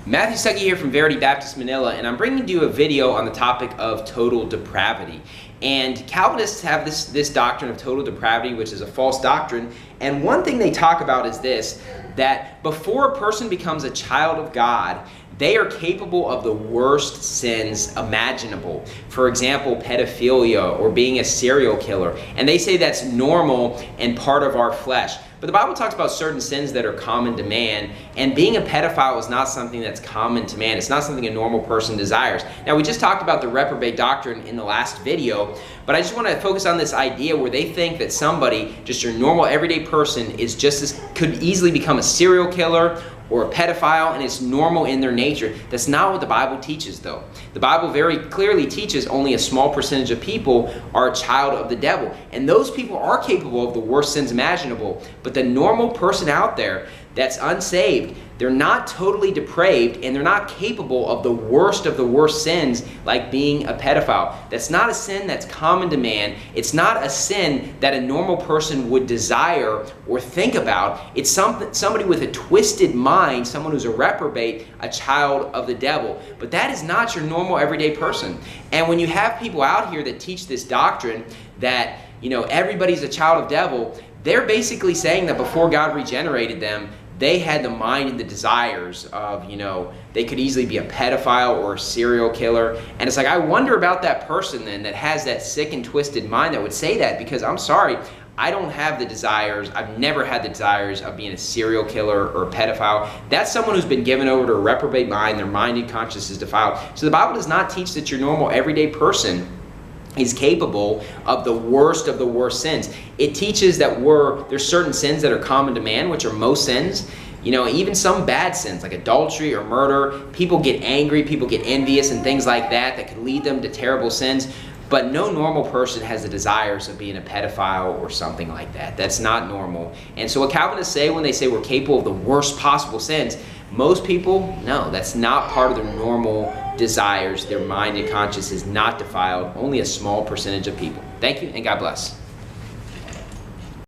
Matthew Stuckey here from Verity Baptist Manila, and I'm bringing you a video on the topic of total depravity. And Calvinists have this doctrine of total depravity, which is a false doctrine. And one thing they talk about is this, that before a person becomes a child of God, they are capable of the worst sins imaginable. For example, pedophilia or being a serial killer. And they say that's normal and part of our flesh. But the Bible talks about certain sins that are common to man, and being a pedophile is not something that's common to man. It's not something a normal person desires. Now, we just talked about the reprobate doctrine in the last video, but I just want to focus on this idea where they think that somebody, just your normal everyday person, could easily become a serial killer or a pedophile, and it's normal in their nature. That's not what the Bible teaches, though. The Bible very clearly teaches only a small percentage of people are a child of the devil, and those people are capable of the worst sins imaginable. But the normal person out there that's unsaved, they're not totally depraved, and they're not capable of the worst sins, like being a pedophile. That's not a sin that's common to man. It's not a sin that a normal person would desire or think about. It's somebody with a twisted mind, someone who's a reprobate, a child of the devil. But that is not your normal everyday person. And when you have people out here that teach this doctrine that, everybody's a child of devil, they're basically saying that before God regenerated them, they had the mind and the desires of, they could easily be a pedophile or a serial killer. And it's like, I wonder about that person then that has that sick and twisted mind that would say that, because I'm sorry, I don't have the desires. I've never had the desires of being a serial killer or a pedophile. That's someone who's been given over to a reprobate mind. Their mind and conscience is defiled. So the Bible does not teach that your normal everyday person is capable of the worst sins. It teaches that there's certain sins that are common to man, which are most sins. Even some bad sins like adultery or murder. People get angry, people get envious and things like that could lead them to terrible sins. But no normal person has the desires of being a pedophile or something like that. That's not normal. And so what Calvinists say when they say we're capable of the worst possible sins, most people, no, that's not part of their normal desires. Their mind and conscience is not defiled. Only a small percentage of people. Thank you, and God bless.